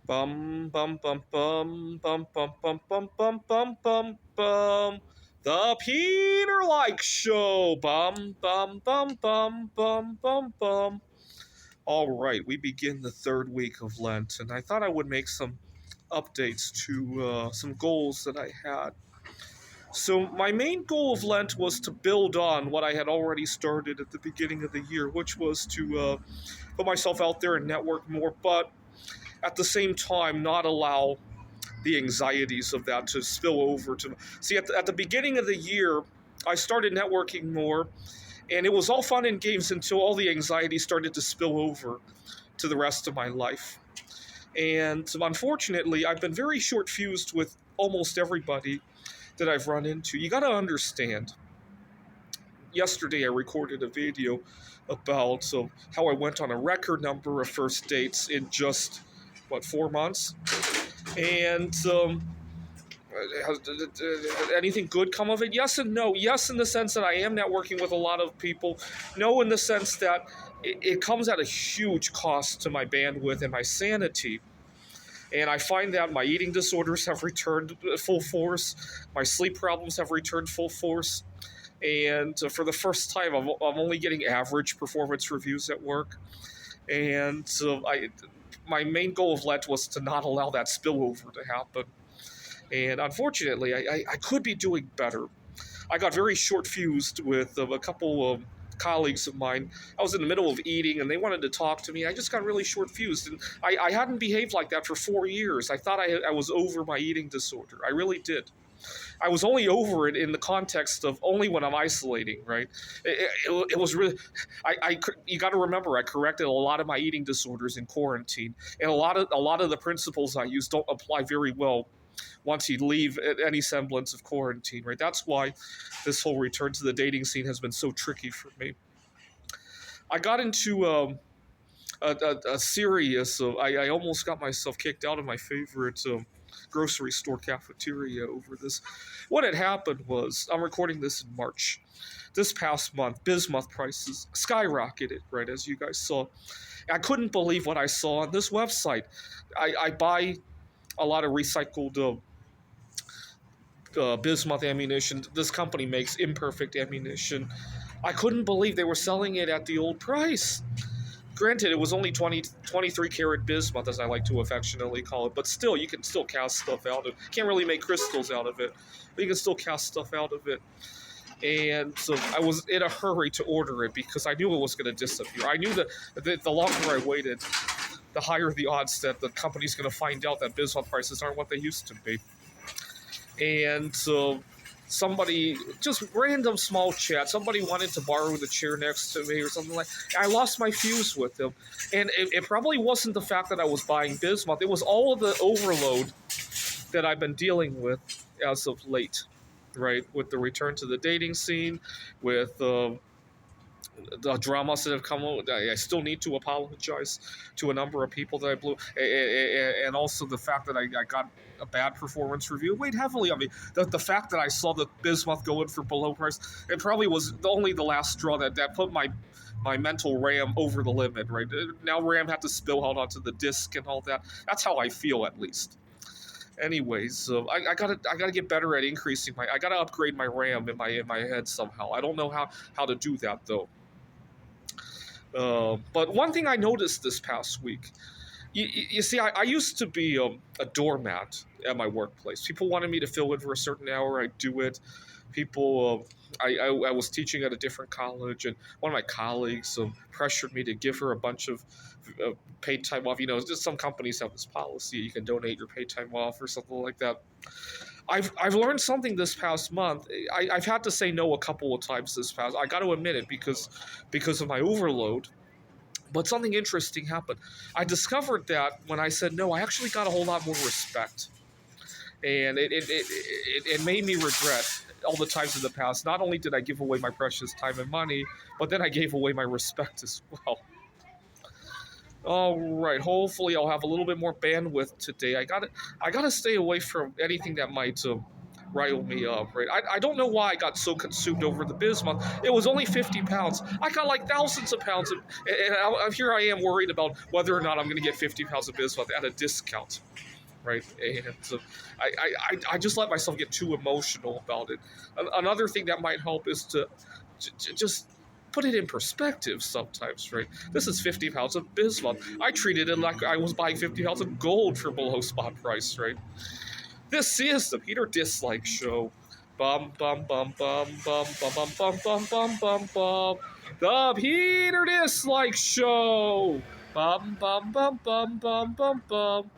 Bum bum bum bum bum bum bum bum bum bum bum bum. The Peter Like Show. Bum bum bum bum bum bum bum. All right, we begin the third week of Lent, and I thought I would make some updates to some goals that I had. So my main goal of Lent was to build on what I had already started at the beginning of the year, which was to put myself out there and network more, but at the same time not allow the anxieties of that to spill over to see at the beginning of the year. I started networking more, and it was all fun and games until all the anxiety started to spill over to the rest of my life. And unfortunately, I've been very short fused with almost everybody that I've run into. You got to understand, yesterday I recorded a video about how I went on a record number of first dates in just, what, 4 months? And has anything good come of it? Yes and no. Yes, in the sense that I am networking with a lot of people. No, in the sense that it comes at a huge cost to my bandwidth and my sanity. And I find that my eating disorders have returned full force. My sleep problems have returned full force. And for the first time, I'm only getting average performance reviews at work. And my main goal of Lent was to not allow that spillover to happen. And unfortunately, I could be doing better. I got very short fused with a couple of colleagues of mine. I was in the middle of eating and they wanted to talk to me. I just got really short fused. And I hadn't behaved like that for 4 years. I thought I was over my eating disorder. I really did. I was only over it in the context of only when I'm isolating, right? It was really, you got to remember, I corrected a lot of my eating disorders in quarantine, and a lot of the principles I use don't apply very well once you leave any semblance of quarantine, right? That's why this whole return to the dating scene has been so tricky for me. I got into a series of, I almost got myself kicked out of my favorite grocery store cafeteria over this. What had happened was, I'm recording this in March. This past month, bismuth prices skyrocketed, right, as you guys saw. I couldn't believe what I saw on this website. I buy a lot of recycled bismuth ammunition. This company makes imperfect ammunition. I couldn't believe they were selling it at the old price. Granted, it was only 23 karat bismuth, as I like to affectionately call it, but still, you can still cast stuff out of it. Can't really make crystals out of it, but you can still cast stuff out of it. And so I was in a hurry to order it because I knew it was going to disappear. I knew that the longer I waited, the higher the odds that the company's going to find out that bismuth prices aren't what they used to be. And so somebody, just random small chat, somebody wanted to borrow the chair next to me or something like that. I lost my fuse with them. And it probably wasn't the fact that I was buying bismuth. It was all of the overload that I've been dealing with as of late, right? With the return to the dating scene, with the dramas that have come out. I still need to apologize to a number of people that I blew, and also the fact that I got a bad performance review weighed heavily on me. The fact that I saw the bismuth go in for below price, it probably was only the last straw that put my mental RAM over the limit, right? Now RAM had to spill out onto the disc and all that. That's how I feel, at least. Anyways, I gotta get better at increasing I gotta upgrade my RAM in my head somehow. I don't know how to do that though. But one thing I noticed this past week, you see, I used to be a doormat at my workplace. People wanted me to fill in for a certain hour. I do it. People, I was teaching at a different college, and one of my colleagues pressured me to give her a bunch of paid time off. You know, just some companies have this policy: you can donate your paid time off or something like that. I've learned something this past month. I've had to say no a couple of times this past. I got to admit it because of my overload. But something interesting happened. I discovered that when I said no, I actually got a whole lot more respect, and it made me regret all the times in the past. Not only did I give away my precious time and money, but then I gave away my respect as well. All right. Hopefully, I'll have a little bit more bandwidth today. I gotta stay away from anything that might rile me up, right? I don't know why I got so consumed over the bismuth. It was only 50 pounds. I got like thousands of pounds, and here I am worried about whether or not I'm going to get 50 pounds of bismuth at a discount, right? And so I just let myself get too emotional about it. Another thing that might help is to just put it in perspective sometimes, right? This is 50 pounds of bismuth. I treated it like I was buying 50 pounds of gold for below spot price, right? This is the Peter Dislike Show. Bum bum bum bum bum bum bum bum bum bum bum bum. The Peter Dislike Show. Bum bum bum bum bum bum bum.